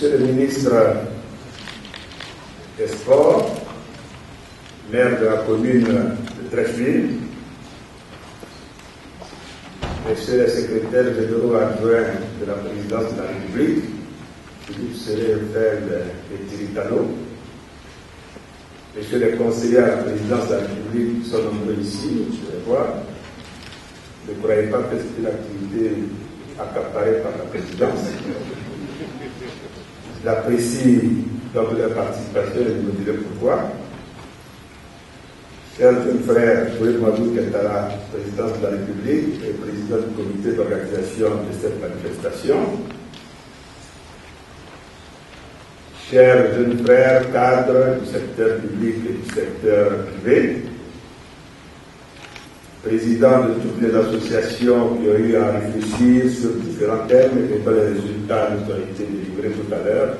Monsieur le ministre des Sports, maire de la commune de Treichville, Monsieur le secrétaire général adjoint de la présidence de la République, Philippe Seré-Feld et Tiritano, Monsieur les conseillers à la présidence de la République sont nombreux ici, je les vois. Ne croyez pas que c'est une activité accaparée par la présidence. J'apprécie donc leur participation et je vous dirai pourquoi. Cher jeune frère, Joël Madou Kentala, président de la République et président du comité d'organisation de cette manifestation. Chers jeunes frères, cadres du secteur public et du secteur privé, président de toutes les associations qui ont eu à réfléchir sur différents thèmes et dont les résultats nous ont été délivrés tout à l'heure,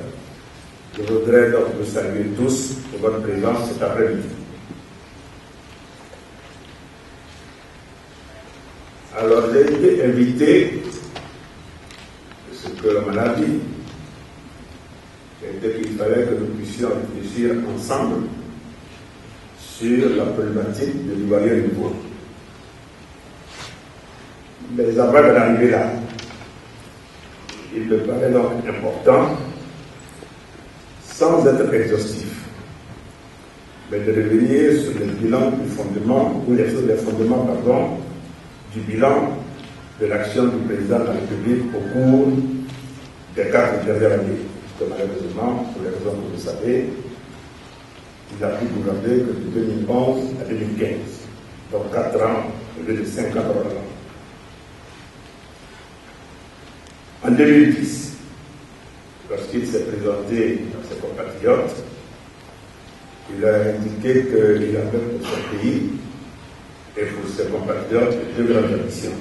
je voudrais donc vous saluer tous pour votre présence cet après-midi. Alors, j'ai été invité, ce que l'on m'a dit, était qu'il fallait que nous puissions réfléchir ensemble sur la problématique de l'Ivoirien nouveau. Mais avant d'en arriver là, il me paraît donc important, sans être exhaustif, mais de revenir sur le bilan du fondement, ou les fondements, pardon, du bilan de l'action du président de la République au cours des 4 dernières années. Parce que malheureusement, pour les raisons que vous savez, il a pu gouverner que de 2011 à 2015. Donc 4 ans au lieu de 5 ans par an. En 2010, lorsqu'il s'est présenté à ses compatriotes, il a indiqué qu'il avait pour son pays et pour ses compatriotes 2 grandes ambitions.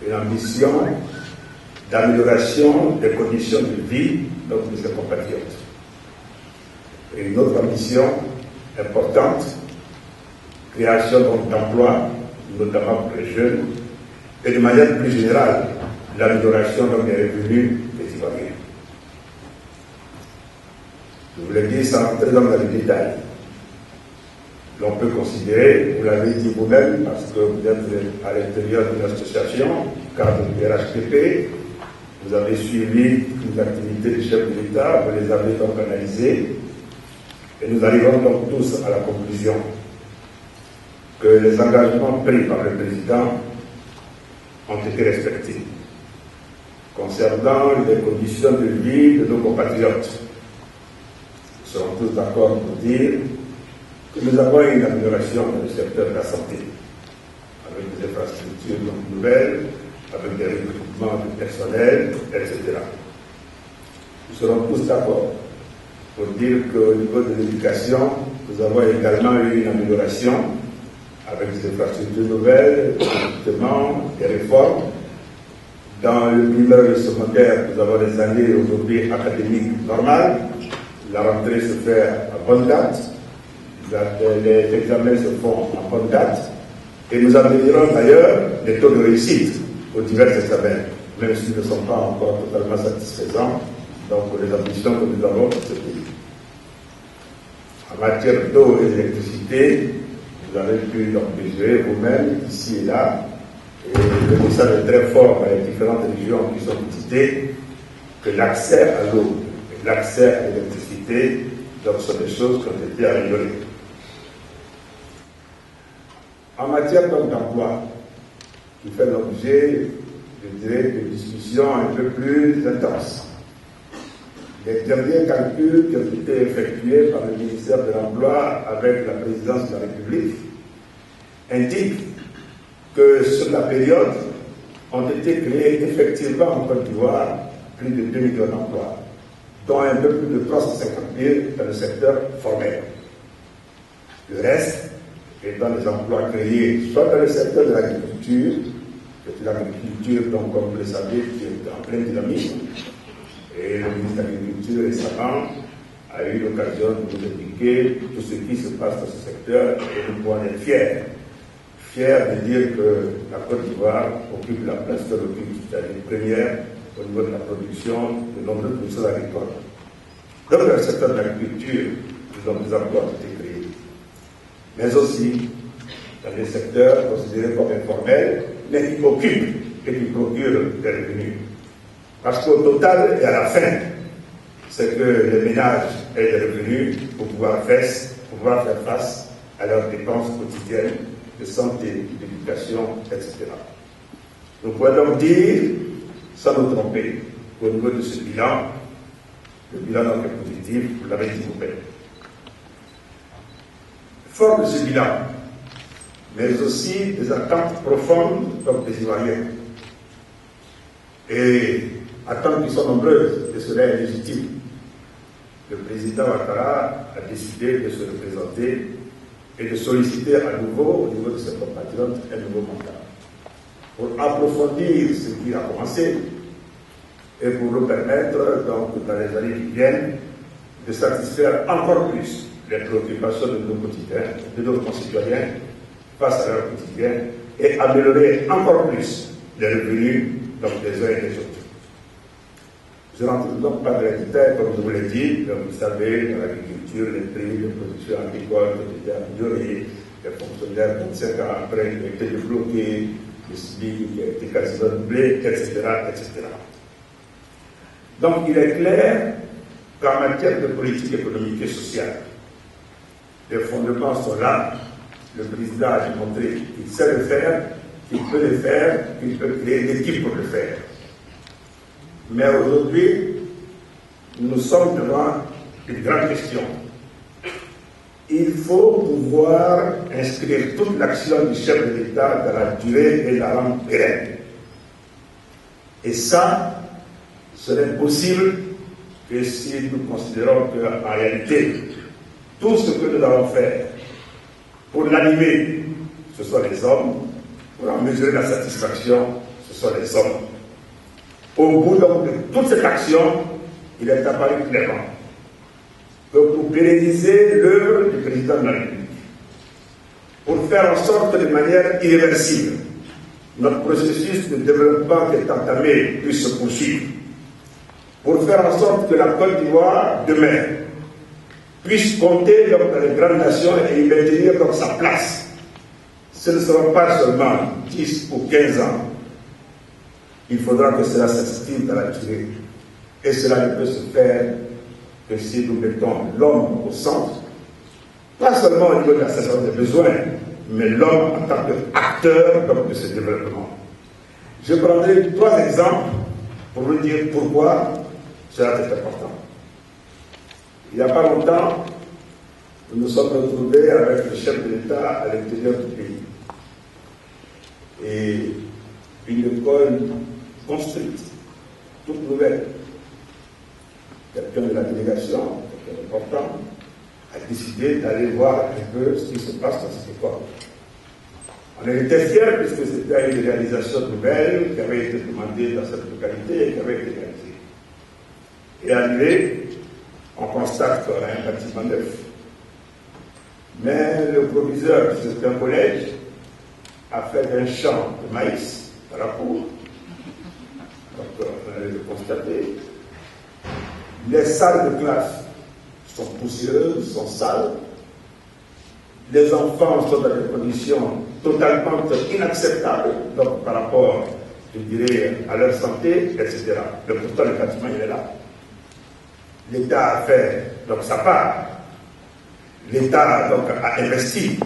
Une ambition d'amélioration des conditions de vie de ses compatriotes. Et une autre ambition importante, création d'emplois, notamment pour les jeunes, et de manière plus générale, l'amélioration des revenus des Ivoiriens. Je vous l'ai dit sans entrer dans les détails. L'on peut considérer, vous l'avez dit vous-même, parce que vous êtes à l'intérieur de l'association, cadre du RHPP, vous avez suivi les activités du chef de l'État, vous les avez donc analysées, et nous arrivons donc tous à la conclusion que les engagements pris par le président ont été respectés. Concernant les conditions de vie de nos compatriotes, nous serons tous d'accord pour dire que nous avons une amélioration dans le secteur de la santé, avec des infrastructures nouvelles, avec des recrutements de personnel, etc. Nous serons tous d'accord pour dire qu'au niveau de l'éducation, nous avons également eu une amélioration avec des infrastructures nouvelles, des recrutements, des réformes. Dans le primaire et le secondaire, nous avons des années aujourd'hui académiques normales. La rentrée se fait à bonne date. Les examens se font à bonne date. Et nous améliorons d'ailleurs les taux de réussite aux divers examens, même s'ils ne sont pas encore totalement satisfaisants, donc pour les ambitions que nous avons pour ce pays. En matière d'eau et d'électricité, vous avez pu donc mesurer vous-même, ici et là, et le message est très fort dans les différentes régions qui sont visitées, que l'accès à l'eau et l'accès à l'électricité donc, sont des choses qui ont été améliorées. En matière d'emploi, qui fait l'objet, je dirais, de discussions un peu plus intenses. Les derniers calculs qui ont été effectués par le ministère de l'Emploi avec la présidence de la République indiquent que sur la période ont été créés effectivement en Côte d'Ivoire plus de 2 millions d'emplois, dont un peu plus de 350 000 dans le secteur formel. Le reste est dans les emplois créés soit dans le secteur de l'agriculture, c'est l'agriculture, donc comme vous le savez, qui est en plein dynamisme, et le ministre de l'Agriculture récemment a eu l'occasion de nous indiquer tout ce qui se passe dans ce secteur, et nous pouvons être fiers de dire que la Côte d'Ivoire occupe la place qu'elle occupe, c'est-à-dire première au niveau de la production de nombreux productions agricoles. Donc, dans le secteur de l'agriculture, de nombreux emplois ont été créés, mais aussi dans les secteurs considérés comme informels, mais qui occupent et qui procurent des revenus. Parce qu'au total et à la fin, c'est que les ménages aient des revenus pour pouvoir faire face à leurs dépenses quotidiennes de santé, d'éducation, etc. Nous pouvons donc dire, sans nous tromper, qu'au niveau de ce bilan, le bilan donc est positif, vous l'avez dit vous-même. Fort de ce bilan, mais aussi des attentes profondes donc des Ivoiriens. Et attentes qui sont nombreuses, et cela est légitime. Le président Ouattara a décidé de se représenter et de solliciter à nouveau, au niveau de ses compatriotes, un nouveau mandat. Pour approfondir ce qui a commencé et pour nous permettre, donc, dans les années qui viennent, de satisfaire encore plus les préoccupations de nos quotidiens, de nos concitoyens face à leur quotidien et améliorer encore plus les revenus donc, des uns et des autres. Je ne rentre donc pas dans les détails, comme je vous l'ai dit, vous savez, dans l'agriculture, les prix de production agricole ont été améliorés, les fonctionnaires 25 ans après ont été débloqués, le SMIC qui a été quasiment doublé, etc., etc. Donc il est clair qu'en matière de politique économique et sociale, les fondements sont là. Le président a démontré qu'il sait le faire, qu'il peut le faire, qu'il peut créer l'équipe pour le faire. Mais aujourd'hui, nous sommes devant une grande question. Il faut pouvoir inscrire toute l'action du chef de l'État dans la durée et la rendre pérenne. Et ça, ce n'est possible que si nous considérons qu'en réalité, tout ce que nous allons faire pour l'animer, ce sont les hommes, pour en mesurer la satisfaction, ce sont les hommes. Au bout donc de toute cette action, il est apparu clairement que pour pérenniser l'œuvre du président de la République, pour faire en sorte de manière irréversible, notre processus de développement qui est entamé puisse se poursuivre, pour faire en sorte que la Côte d'Ivoire, demain, puisse compter donc, dans les grandes nations et y maintenir donc, sa place. Ce ne sera pas seulement 10 ou 15 ans. Il faudra que cela s'inscrive dans la durée. Et cela ne peut se faire que si nous mettons l'homme au centre, pas seulement au niveau de la satisfaction des besoins, mais l'homme en tant qu'acteur de ce développement. Je prendrai 3 exemples pour vous dire pourquoi cela est important. Il n'y a pas longtemps, nous nous sommes retrouvés avec le chef de l'État à l'intérieur du pays. Et une école construite, toute nouvelle. Quelqu'un de la délégation, quelqu'un d'important, a décidé d'aller voir un peu ce qui se passe dans cette école. On était fiers puisque c'était une réalisation nouvelle qui avait été demandée dans cette localité et qui avait été réalisée. Et arrivé, on constate qu'on a un bâtiment neuf. Mais le proviseur, c'est un collège, a fait un champ de maïs dans la cour. Donc on allait le constater. Les salles de classe sont poussiéreuses, sont sales. Les enfants sont dans des conditions totalement inacceptables donc, par rapport, je dirais, à leur santé, etc. Mais pourtant, le bâtiment, il est là. L'État a fait donc, sa part. L'État donc, a investi.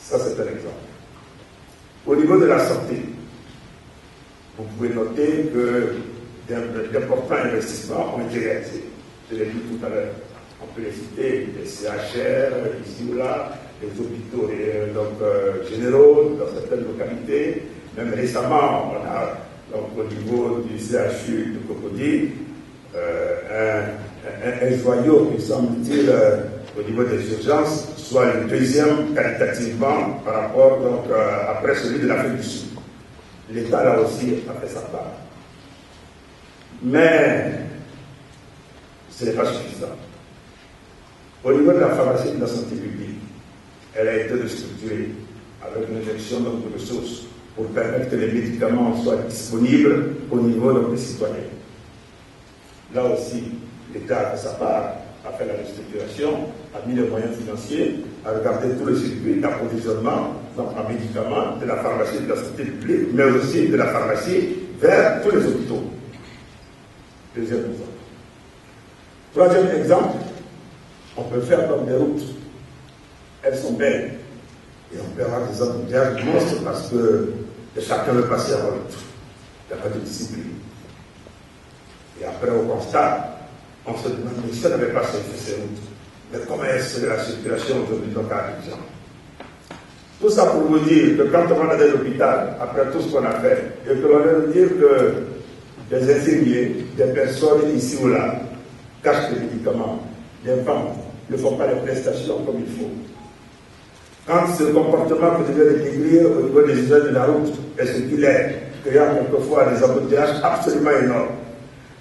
Ça, c'est un exemple. Au niveau de la santé, vous pouvez noter que d'importants investissements ont été réalisés. Je l'ai dit tout à l'heure. On peut les citer, les CHR, ici ou là, les hôpitaux généraux dans certaines localités. Même récemment, on a donc, au niveau du CHU de Cocody un joyau qui semble-t-il au niveau des urgences soit le deuxième qualitativement par rapport donc, après celui de l'Afrique du Sud. L'État là aussi a fait sa part. Mais ce n'est pas suffisant. Au niveau de la pharmacie de la santé publique, elle a été restructurée avec une injection de ressources pour permettre que les médicaments soient disponibles au niveau de nos citoyens. Là aussi, l'État a fait sa part, a fait la restructuration, a mis les moyens financiers, a regardé tout le circuit d'approvisionnement en médicaments de la pharmacie de la santé publique, mais aussi de la pharmacie vers tous les hôpitaux. Deuxième exemple. Troisième exemple, on peut faire comme des routes. Elles sont belles. Et on peut avoir des embouteillages monstres parce que chacun veut passer à la route. Il n'y a pas de discipline. Et après, au constat, on se demande, mais si on n'avait pas fait ces routes, mais comment est-ce que la circulation aujourd'hui dans Abidjan? Tout ça pour vous dire que quand on va dans l'hôpital, après tout ce qu'on a fait, et que l'on veut dire que des infirmiers, des personnes ici ou là, cachent les médicaments, les femmes ne font pas les prestations comme il faut. Quand ce comportement que je viens de décrire au niveau des usagers de la route est ce qu'il est, créant quelquefois des embouteillages absolument énormes,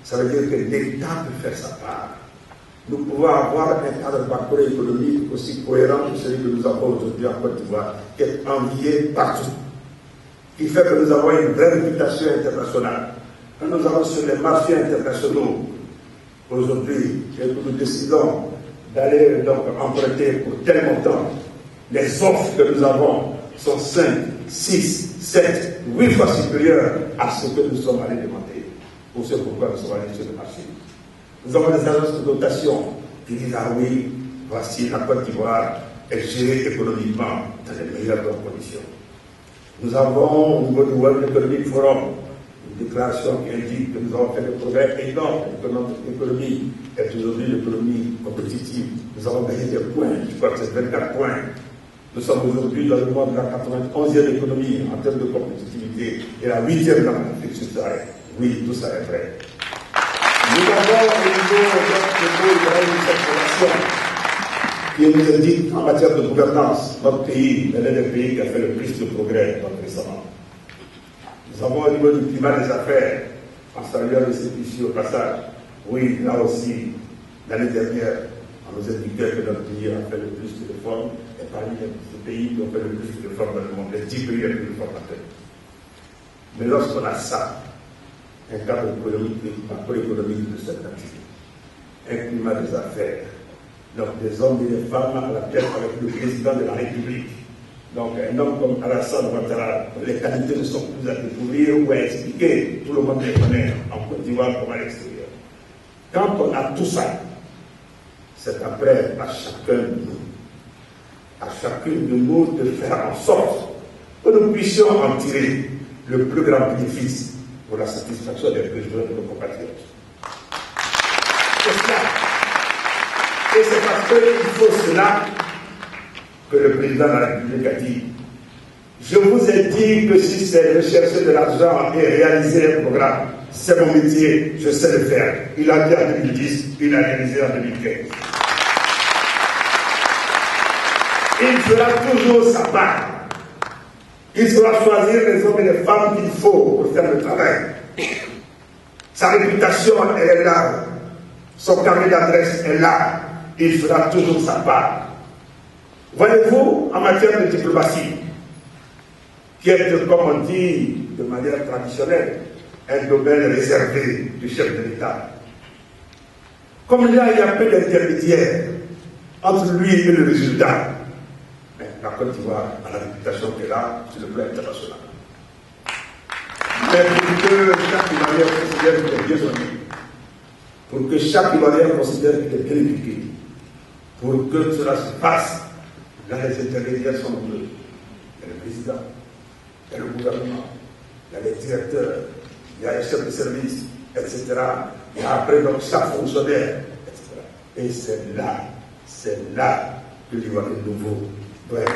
ça veut dire que l'État peut faire sa part. Nous pouvons avoir un cadre macroéconomique aussi cohérent que celui que nous avons aujourd'hui en Côte d'Ivoire, qui est envié partout, qui fait que nous avons une vraie réputation internationale. Quand nous allons sur les marchés internationaux aujourd'hui et que nous décidons d'aller donc emprunter pour tel montant, les offres que nous avons sont 5, 6, 7, 8 fois supérieures à ce que nous sommes allés demander. Pour ce pourquoi nous sommes allés sur le marché. Nous avons des agences de dotation qui disent, ah oui, voici la Côte d'Ivoire est gérée économiquement dans les meilleures conditions. Nous avons au niveau du World Economic Forum une déclaration qui indique que nous avons fait des progrès énormes, que notre économie est aujourd'hui une économie compétitive. Nous avons gagné des points, je crois que c'est 24 points. Nous sommes aujourd'hui dans le monde de la 91e économie en termes de compétitivité et la 8e dans l'Afrique subsaharienne. Oui, tout ça est vrai. Nous avons au niveau de notre qui nous indique en matière de gouvernance, notre pays est l'un des pays qui a fait le plus de progrès récemment. Nous avons au niveau du climat des affaires, en saluant le CPC au passage, oui, là aussi, l'année dernière, on nous indiquait que notre pays a fait le plus de réformes, et parmi les pays qui ont fait le plus de réformes dans le monde, les 10 pays les plus réformateurs. Mais lorsqu'on a ça, un cadre macroéconomique de cette nature, un climat des affaires, donc des hommes et des femmes à la tête avec le président de la République, donc un homme comme Alassane Ouattara, les qualités ne sont plus à découvrir ou à expliquer, tout le monde les connaît, en Côte d'Ivoire comme à l'extérieur. Quand on a tout ça, c'est après à chacun de nous, à chacune de nous de faire en sorte que nous puissions en tirer le plus grand bénéfice pour la satisfaction des besoins de nos compatriotes. C'est cela. Et c'est parce qu'il faut cela que le président de la République a dit, je vous ai dit que si c'est rechercher de l'argent et réaliser un programme, c'est mon métier, je sais le faire. Il a dit en 2010, il a réalisé en 2015. Il fera toujours sa part. Il saura choisir les hommes et les femmes qu'il faut pour faire le travail. Sa réputation, elle est là. Son carnet d'adresse est là. Il fera toujours sa part. Voyez-vous, en matière de diplomatie, qui est, comme on dit de manière traditionnelle, un domaine réservé du chef de l'État. Comme là, il y a peu d'intermédiaires entre lui et le résultat, mais la Côte d'Ivoire a la réputation qu'elle a sur le plan international. Mais pour que chaque Ivoirien considère qu'il est bien soigné, pour que chaque Ivoirien considère qu'il est bien éduqué, pour que cela se passe, là les intermédiaires sont nombreux. Il y a le président, il y a le gouvernement, il y a les directeurs, il y a les chefs de service, etc. Il y a après donc chaque fonctionnaire, etc. Et c'est là que l'Ivoirien nouveau doit être.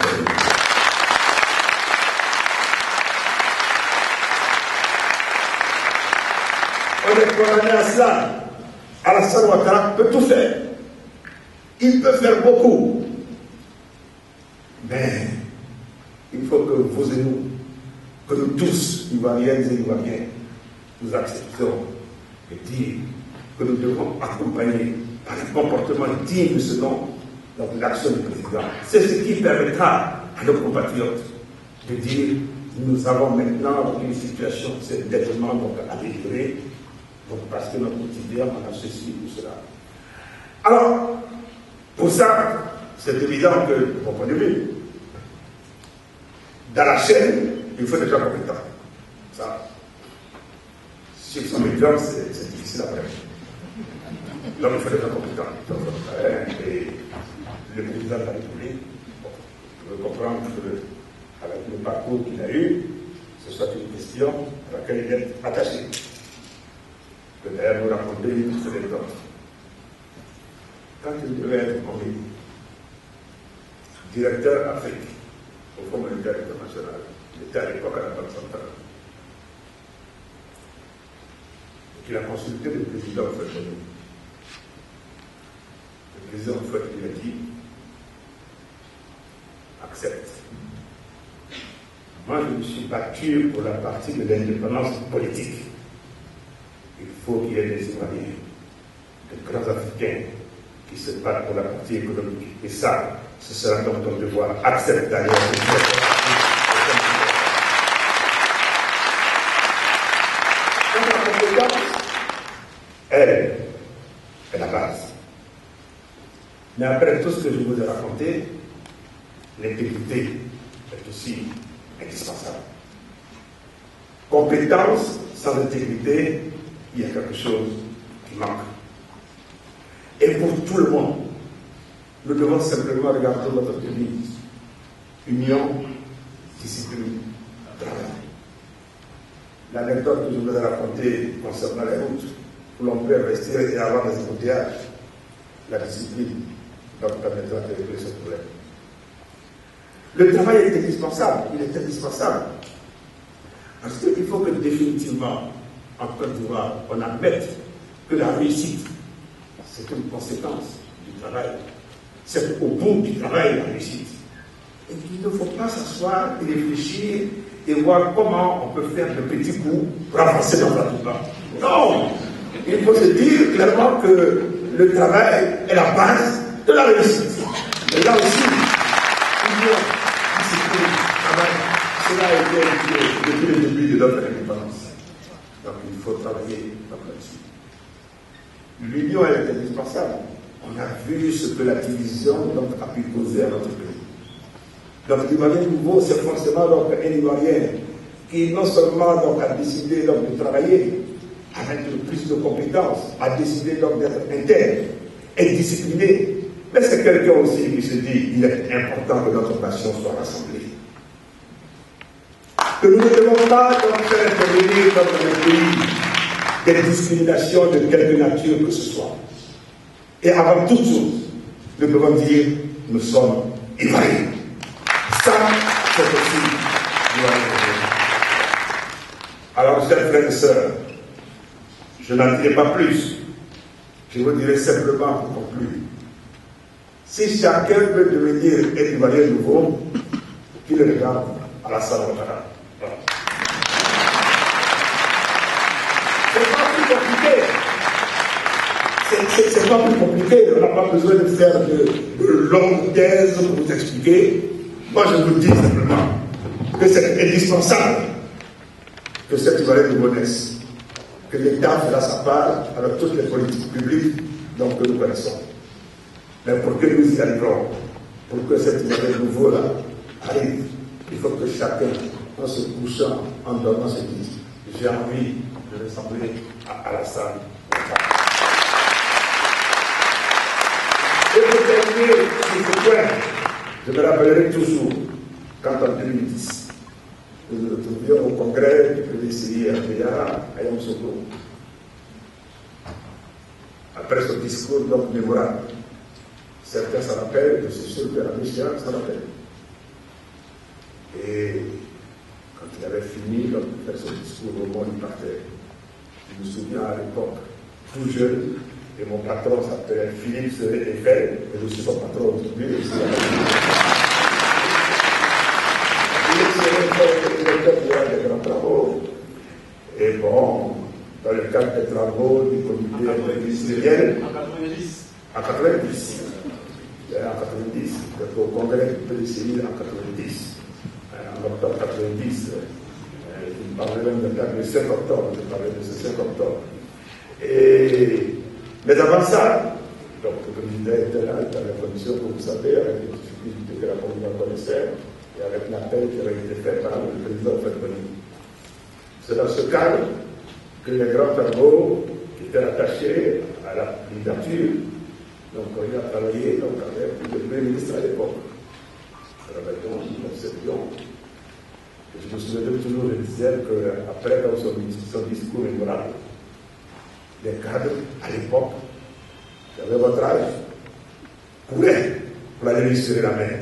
On est condamné à cela. Alassane Ouattara peut tout faire. Il peut faire beaucoup. Mais il faut que vous et nous, que nous tous, Ivoiriennes et Ivoiriens, nous acceptions et dire que nous devons accompagner par un comportement digne de ce nom l'action du président. C'est ce qui permettra à nos compatriotes de dire nous avons maintenant une situation d'endettement améliorée, donc parce que notre quotidien en a ceci ou cela. Alors, pour ça, c'est évident que, de mon point de vue, dans la chaîne, il faut des gens compétents. Ça, si ils sont médiocres, c'est difficile après. Donc il faut des gens compétents. Et le président de la République, je veux comprendre qu'avec le parcours qu'il a eu, ce soit une question à laquelle il est attaché. Que d'ailleurs nous raconter toutes les autres. Quand il devait être nommé directeur Afrique au Fonds monétaire international, il était à l'époque à la Banque centrale. Et qu'il a consulté le président Fouet. Le président Fouet lui a dit accepte. Moi, je me suis battu pour la partie de l'indépendance politique. Il faut qu'il y ait des Ivoiriens, des grands Africains qui se battent pour la partie économique. Et ça, ce sera donc ton devoir. Accepte d'ailleurs. Donc la compétence, elle est la base. Mais après tout ce que je vous ai raconté, l'intégrité est aussi indispensable. Compétence sans intégrité, il y a quelque chose qui manque. Et pour tout le monde, nous devons simplement regarder notre devise. Union, discipline, travail. L'anecdote que je vous ai racontée concernant les routes, où l'on peut investir et avoir des embouteillages, la discipline, donc permettra de régler ce problème. Le travail est indispensable, il est indispensable. Parce qu'il faut que définitivement, en Côte d'Ivoire, on admette que la réussite, c'est une conséquence du travail. C'est au bout du travail la réussite. Et il ne faut pas s'asseoir et réfléchir et voir comment on peut faire de petits coups pour avancer dans la plupart. Non! Il faut se dire clairement que le travail est la base de la réussite. Et là aussi, il y a discipline, travail. Cela a été indiqué depuis le début de notre indépendance. Donc il faut travailler là-dessus. L'union est indispensable. On a vu ce que la division donc, a pu causer à notre pays. Donc l'Ivoirien nouveau, c'est forcément donc, un Ivoirien qui non seulement donc, a décidé donc, de travailler avec le plus de compétences, a décidé donc d'être intègre et discipliné, mais c'est quelqu'un aussi qui se dit il est important que notre nation soit rassemblée. Que nous ne devons pas donc, faire intervenir dans notre pays des discriminations de quelque nature que ce soit. Et avant toute chose, nous devons dire nous sommes Ivoiriens. Ça, c'est aussi l'Ivoirien. Alors, chers frères et sœurs, je n'en dirai pas plus. Je vous dirai simplement pour conclure. Si chacun veut devenir un Ivoirien nouveau, qu'il regarde à la salle Ouattara. C'est pas plus compliqué. C'est pas plus compliqué. On n'a pas besoin de faire de longues thèses pour vous expliquer. Moi, je vous dis simplement que c'est indispensable que cette Ivoirien nouveau naisse. Que l'État fera sa part avec toutes les politiques publiques donc, que nous connaissons. Mais pour que nous y arriverons, pour que cette Ivoirien nouveau-là arrive, il faut que chacun, en se couchant, en dormant, se dise j'ai envie de ressembler à Alassane Ouattara. Et pour terminer sur ce point, je me rappellerai toujours quand en 2010, nous nous retrouvions au congrès du PDCI à Yamoussoukro. Après ce discours donc mémorable, certains s'en rappellent, je suis sûr que la Michel s'en rappelle. Et quand il avait fini donc, de faire son discours au moment du parterre, je me souviens à l'époque, tout jeune, et mon patron s'appelait Philippe Eiffel, et je suis son patron aujourd'hui. Des grands travaux. Et bon, dans le cadre des travaux du comité ministériel, en 90, au congrès du PDCI en 90, en octobre 90. 90. Je parlais même de date du 5 octobre, je parlais de ce 5 octobre. Mais avant ça, donc le président était là, dans la commission que vous savez, avec les difficultés que la commission connaissait, et avec l'appel qui avait été fait par le président Fagboni. C'est dans ce cadre que les grands travaux qui étaient attachés à la candidature, donc il a travaillé donc, avec le premier ministre à l'époque. Donc, nous observions. Je me souviens toujours, je disais qu'après son discours mémorable, les cadres à l'époque, qui avaient votre âge, couraient pour aller lui serrer la main.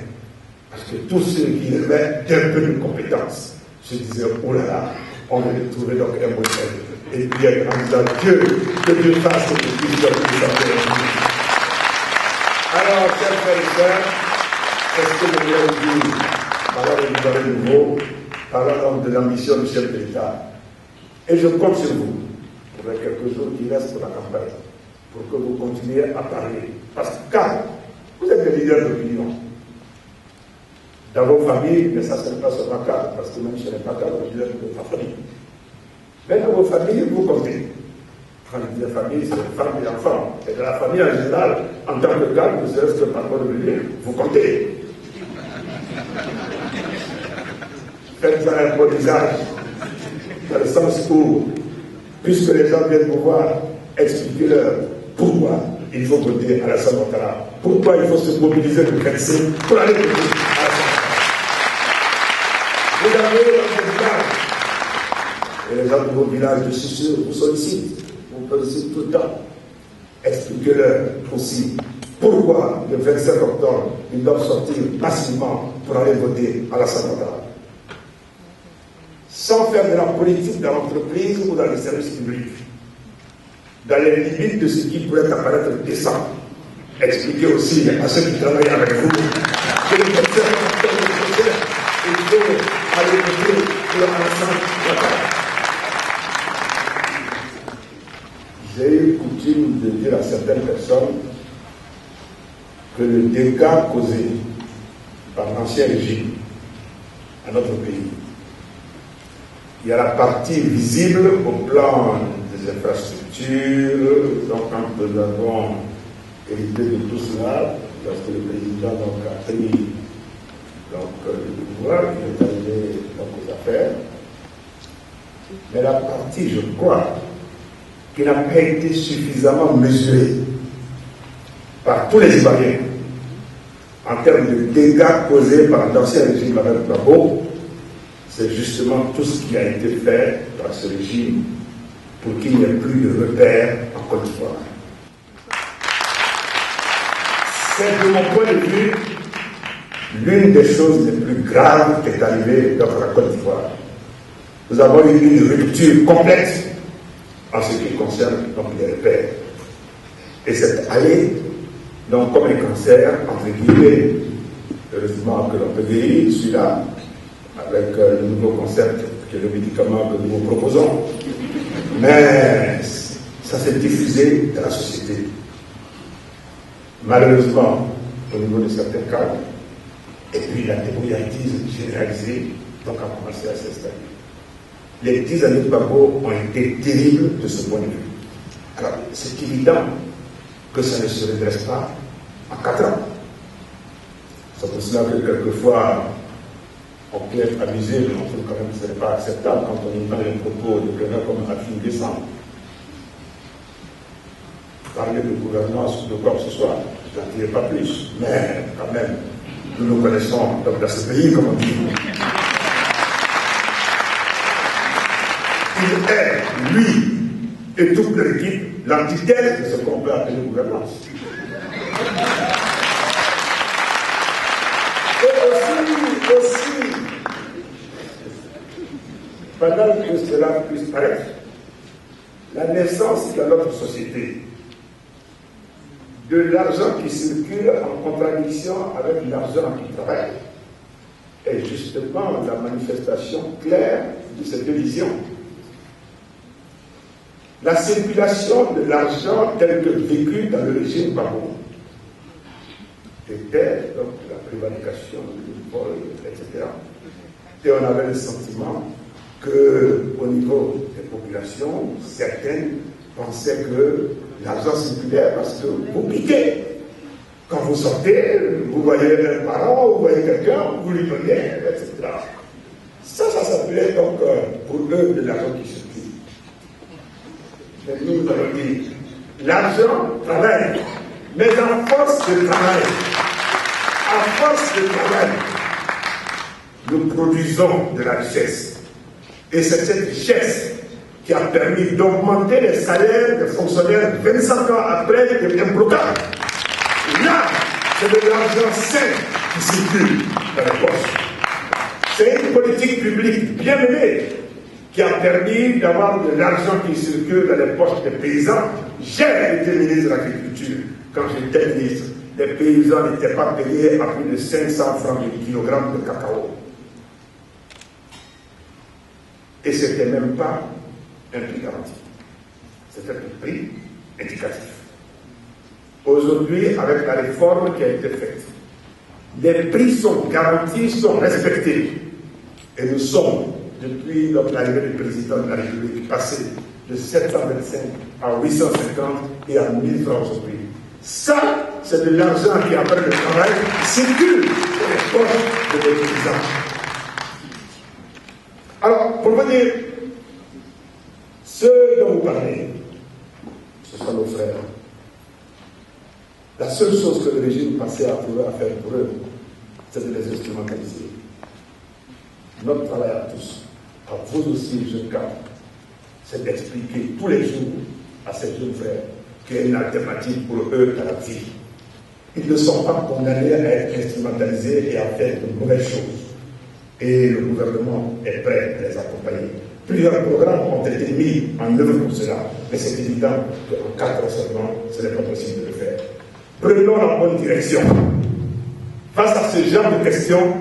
Parce que tous ceux qui avaient un peu de compétences se disaient, oh là là, on va trouver donc un modèle. Et puis en disant Dieu, que Dieu fasse ce que Dieu doit faire. Alors, chers frères et sœurs, est-ce que nous voulons dire, parlant du gouvernement nouveau, parlant donc de l'ambition du chef de l'État, et je compte sur vous, pour les quelques jours qui restent pour la campagne, pour que vous continuiez à parler. Parce que quand vous êtes des leaders d'opinion, dans vos familles, mais ça ce n'est pas seulement cas, parce que même ce n'est pas cas, vous leaders de votre famille. Mais dans vos familles, vous comptez. Quand je dis famille, c'est femmes et enfants. Et dans la famille en général, en tant que cas, vous êtes par rapport de venir, vous comptez. Faites un bon usage, dans le sens où, puisque les gens viennent vous voir, expliquez-leur pourquoi il faut voter à l'Assemblée nationale, pourquoi il faut se mobiliser le 25 pour aller voter à l'Assemblée nationale. Vous avez dans vos villages, et les gens de vos villages, je suis sûr, vous sollicitent, vous sollicitent tout le temps. Expliquez-leur aussi pourquoi le 25 octobre, ils doivent sortir massivement pour aller voter à l'Assemblée nationale. Sans faire de la politique dans l'entreprise ou dans les services publics, dans les limites de ce qui pourrait apparaître décent. Expliquez aussi à ceux qui travaillent avec vous que le 25 octobre prochain, il faut aller voter pour l'Assemblée nationale. J'ai eu coutume de dire à certaines personnes que le dégât causé par l'ancien régime à notre pays, il y a la partie visible au plan des infrastructures, donc quand nous avons hérité de tout cela, lorsque le président donc, a pris donc, le pouvoir, il est arrivé donc, aux affaires. Mais la partie, je crois, qui n'a pas été suffisamment mesurée par tous les Ivoiriens en termes de dégâts causés par l'ancien régime avec Gbagbo, c'est justement tout ce qui a été fait par ce régime pour qu'il n'y ait plus de repères en Côte d'Ivoire. C'est de mon point de vue l'une des choses les plus graves qui est arrivée dans la Côte d'Ivoire. Nous avons eu une rupture complète en ce qui concerne donc, les repères. Et cette allée, donc comme un cancer, entre guillemets, heureusement que l'on peut guérir, celui-là, avec le nouveau concept qui est le médicament que nous vous proposons. Mais ça s'est diffusé dans la société. Malheureusement, au niveau de certains cas, et puis la débrouillardise généralisée donc a commencé à s'installer. Les 10 années de Gbagbo ont été terribles de ce point de vue. Alors, c'est évident que ça ne se redresse pas en 4 ans. C'est pour cela que quelquefois, on peut être amusé, mais on trouve quand même que ce n'est pas acceptable quand on entend les propos de quelqu'un comme Rafine Guessant. Parler de gouvernance ou de quoi que ce soit, je n'en dirai pas plus. Mais quand même, nous nous connaissons dans ce pays, comme on dit. Il est, lui, et toute l'équipe, l'antithèse de ce qu'on peut appeler gouvernance. Et aussi, pendant que cela puisse paraître, la naissance dans notre société de l'argent qui circule en contradiction avec l'argent qui travaille est justement la manifestation claire de cette vision. La circulation de l'argent tel que vécu dans le régime Gbagbo était donc la prévarication, le vol, etc. Et on avait le sentiment qu'au niveau des populations, certaines pensaient que l'argent circulait parce que vous piquez. Quand vous sortez, vous voyez un parent, vous voyez quelqu'un, vous lui donnez, etc. Ça s'appelait donc pour eux de l'argent qui circule. Mais nous allons dire, l'argent travaille, mais en force de travail, nous produisons de la richesse. Et c'est cette richesse qui a permis d'augmenter les salaires des fonctionnaires 25 ans après de l'imbloquage. Là, c'est de l'argent sain qui circule dans les poches. C'est une politique publique bien menée qui a permis d'avoir de l'argent qui circule dans les poches des paysans. J'ai été ministre de l'Agriculture. Quand j'étais ministre, les paysans n'étaient pas payés à plus de 500 francs du kilogramme de cacao. Et ce n'était même pas un prix garanti. C'était un prix indicatif. Aujourd'hui, avec la réforme qui a été faite, les prix sont garantis, sont respectés. Et nous sommes, depuis l'arrivée du président de la République, passés de 725 à 850 et à 1000 francs aujourd'hui. Ça, c'est de l'argent qui, après le travail, circule dans les poches de nos paysans. Alors, pour vous dire, ceux dont vous parlez, ce sont nos frères. La seule chose que le régime passait à trouver à faire pour eux, c'est de les instrumentaliser. Notre travail à tous, à vous aussi, jeunes cadres, c'est d'expliquer tous les jours à ces jeunes frères qu'il y a une alternative pour eux à la vie. Ils ne sont pas condamnés à être instrumentalisés et à faire de mauvaises choses. Et le gouvernement est prêt à les accompagner. Plusieurs programmes ont été mis en œuvre pour cela, mais c'est évident qu'en 4 ans seulement, ce n'est pas possible de le faire. Prenons la bonne direction. Face à ce genre de questions,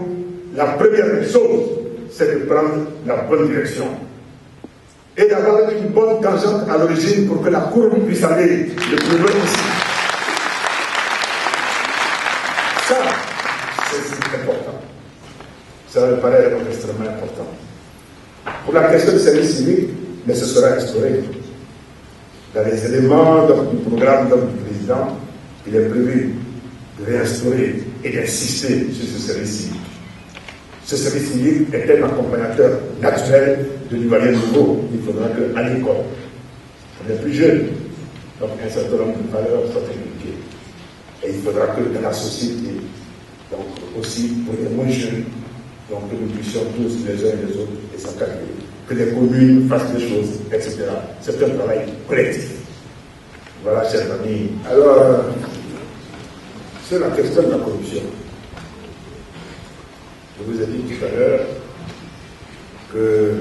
la première chose, c'est de prendre la bonne direction. Et d'avoir une bonne tangente à l'origine pour que la courbe puisse aller le plus loin possible. Ça, c'est important. Ça me paraît extrêmement important. Pour la question du service civique, mais ce sera instauré. Dans les éléments du programme du président, il est prévu de réinstaurer et d'insister sur ce service civique. Ce service civique est un accompagnateur naturel de l'Ivoirien nouveau. Il faudra qu'à l'école, on est plus jeune, donc un certain nombre de valeurs soient inculquées. Et il faudra que dans la société, donc aussi pour les moins jeunes, donc que nous puissions tous les uns et les autres et s'encadrer, que les communes fassent des choses, etc. C'est un travail collectif. Voilà, chers amis. Alors, c'est la question de la corruption. Je vous ai dit tout à l'heure que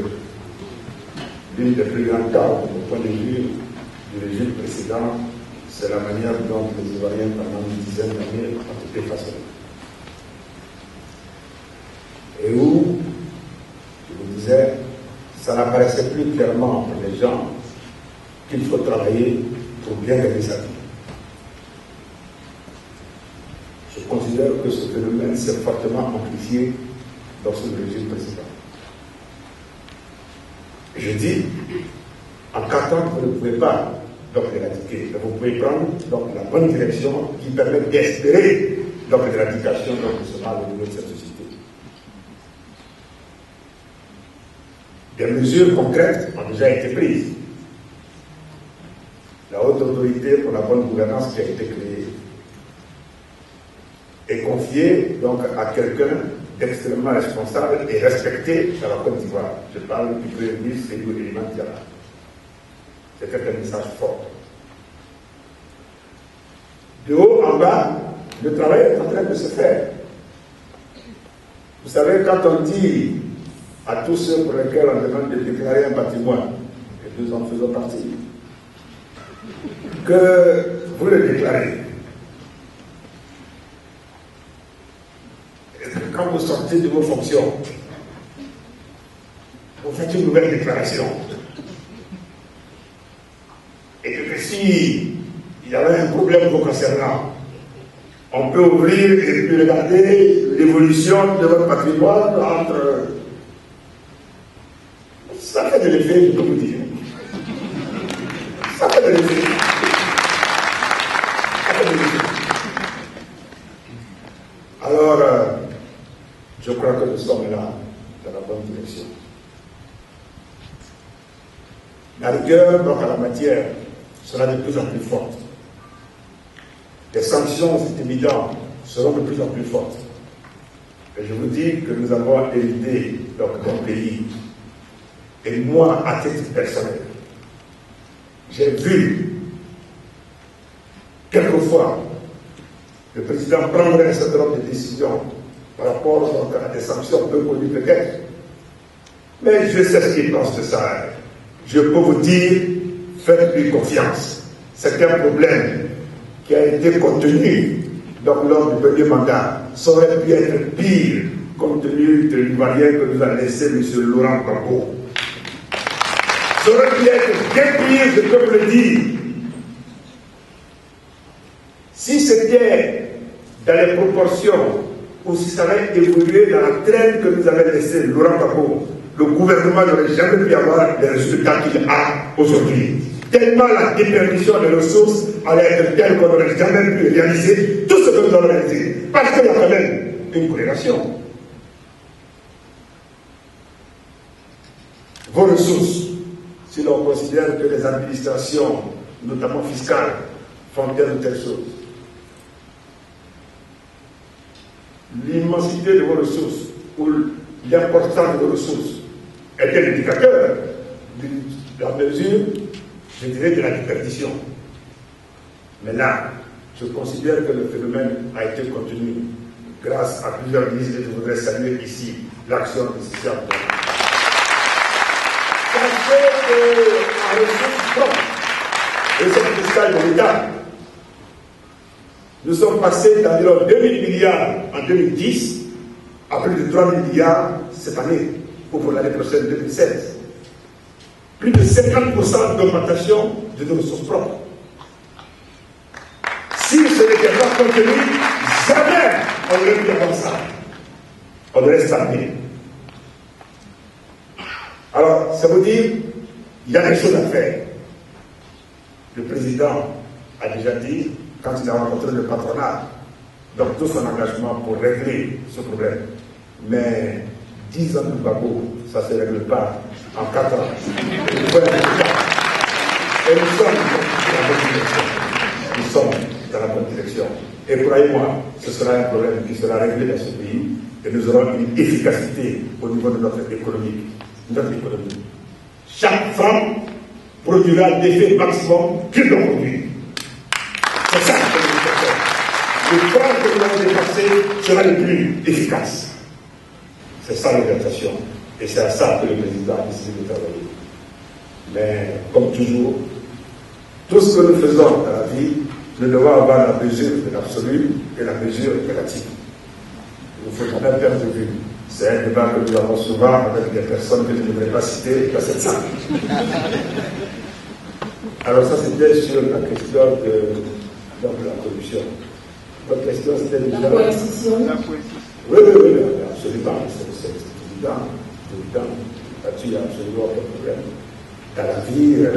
l'une des plus grandes causes, au point de vue du régime précédent, c'est la manière dont les Ivoiriens, pendant une dizaine d'années, ont été façonnés. Et où, je vous disais, ça n'apparaissait plus clairement pour les gens qu'il faut travailler pour bien gagner sa vie. Je considère que ce phénomène s'est fortement amplifié dans ce régime précédent. Je dis, en 4 ans, vous ne pouvez pas donc l'éradiquer, mais vous pouvez prendre donc la bonne direction qui permet d'espérer donc l'éradication de ce mal au niveau de cette société. Des mesures concrètes ont déjà été prises. La haute autorité pour la bonne gouvernance qui a été créée est confiée donc à quelqu'un d'extrêmement responsable et respecté dans la Côte d'Ivoire. Je parle du Premier ministre Seydou Eliman Diarra. C'était un message fort. De haut en bas, le travail est en train de se faire. Vous savez, quand on dit à tous ceux pour lesquels on demande de déclarer un patrimoine, et nous en faisons partie, que vous le déclarez. Et que quand vous sortez de vos fonctions, vous faites une nouvelle déclaration. Et que si il y avait un problème vous concernant, on peut ouvrir et puis regarder l'évolution de votre patrimoine entre Ça fait de l'effet, je peux vous dire. Ça fait de l'effet. Ça fait de l'effet. Alors, je crois que nous sommes là, dans la bonne direction. La rigueur, donc, à la matière, sera de plus en plus forte. Les sanctions, c'est évident, seront de plus en plus fortes. Et je vous dis que nous avons hérité d'un pays. Et moi, à titre personnel, j'ai vu quelquefois le président prendre un certain nombre de décisions par rapport donc, à des sanctions peu connues peut-être. Mais je sais ce qu'il pense de ça. Je peux vous dire, faites-lui confiance. C'est un problème qui a été contenu donc, lors du premier mandat. Ça aurait pu être pire compte tenu de l'Ivoirien que nous a laissé M. Laurent Gbagbo. Ça aurait pu être bien pire, je peux vous le dire. Si c'était dans les proportions ou si ça avait évolué dans la traîne que nous avait laissé Laurent Gbagbo, le gouvernement n'aurait jamais pu avoir les résultats qu'il a aujourd'hui. Tellement la déperdition des ressources allait être telle qu'on n'aurait jamais pu réaliser tout ce que nous avons réalisé. Parce qu'il y a quand même une corrélation. Vos ressources, si l'on considère que les administrations, notamment fiscales, font telle ou telle chose, l'immensité de vos ressources ou l'importance de vos ressources est un indicateur de la mesure, je dirais, de la déperdition. Mais là, je considère que le phénomène a été contenu grâce à plusieurs ministres et je voudrais saluer ici l'action nécessaire. Sachez qu'à ressources propres, les aides fiscales de l'État, nous sommes passés d'environ 2 000 milliards en 2010 à plus de 3 000 milliards cette année, ou pour l'année prochaine 2016. Plus de 50% d'augmentation de nos ressources propres. Si ce n'était pas contenu, jamais on n'aurait pu avoir ça. On aurait stagné. Alors, ça veut dire il y a des choses à faire. Le président a déjà dit, quand il a rencontré le patronat, donc tout son engagement pour régler ce problème. Mais 10 ans de Gbagbo, ça ne se règle pas en 4 ans. Et nous sommes dans la bonne direction. Nous sommes dans la bonne direction. Et croyez-moi, ce sera un problème qui sera réglé dans ce pays et nous aurons une efficacité au niveau de notre économie. Chaque franc produira l'effet maximum qu'il doit produire. C'est ça que nous devons faire. Le franc que nous allons dépasser sera le plus efficace. C'est ça l'orientation. Et c'est à ça que le président a décidé de travailler. Mais, comme toujours, tout ce que nous faisons dans la vie, nous devons avoir la mesure de l'absolu et la mesure relative. Il ne faut jamais perdre de vue. C'est un débat que nous avons souvent avec des personnes que je ne devrais pas citer dans cette salle. Alors ça, c'était sur la question de la corruption. Votre question, c'était déjà... La coercition. Oui, absolument. C'est évident. Là-dessus, il n'y a absolument aucun problème. Dans la vie, il y a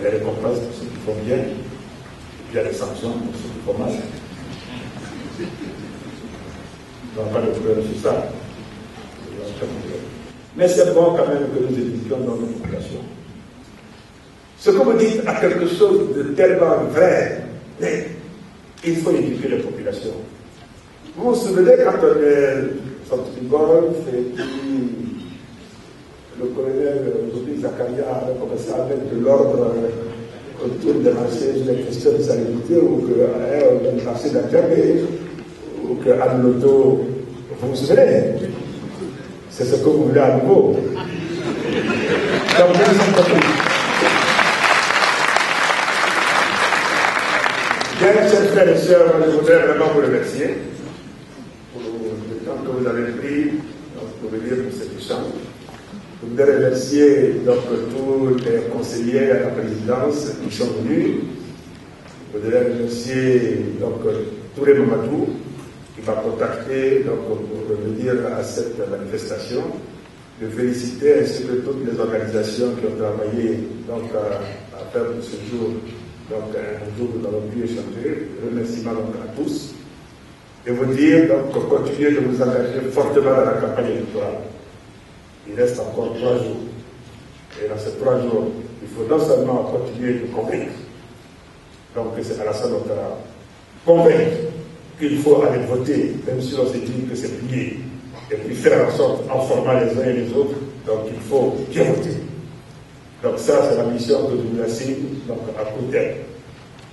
les récompenses pour ceux qui font bien, et puis il y a les sanctions pour ceux qui font mal. Il n'y a pas de problème sur ça. Mais c'est bon quand même que nous éduquions dans nos populations. Ce que vous dites a quelque chose de tellement vrai, mais il faut éduquer les populations. Vous vous souvenez quand on est sorti du golf et puis le colonel Zoubi Zakaria avait commencé à mettre de l'ordre autour des marchés, des questions de salubrité, ou que le marché d'Akabé, ou que Anne-Loto, vous vous souvenez? C'est ce que vous voulez à nouveau. Donc, je ne sais pas plus. Bien, chers frères et sœurs, je voudrais vraiment vous remercier pour le temps que vous avez pris pour venir pour cet échange. Je voudrais remercier donc tous les conseillers à la présidence qui sont venus. Je voudrais remercier donc tous les Mamadou qui m'a contacté donc, pour revenir à cette manifestation. de féliciter ainsi que toutes les organisations qui ont travaillé donc, à faire de ce jour donc, un jour où nous avons pu échanger. Remerciements donc, à tous. Et vous dire donc continuez de vous engager fortement dans la campagne électorale. Il reste encore 3 jours. Et dans ces 3 jours, il faut non seulement continuer de convaincre, donc c'est Alassane Ouattara, convaincre qu'il faut aller voter, même si on se dit que c'est plié, et puis faire en sorte, en formant les uns et les autres, donc il faut bien voter. Donc ça, c'est la mission que nous assigne donc à court terme.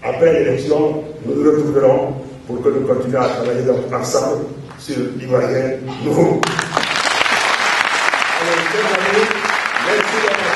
Après l'élection, nous nous retrouverons pour que nous continuions à travailler donc ensemble sur l'Ivoirien nouveau. Alors, chers amis, merci d'avoir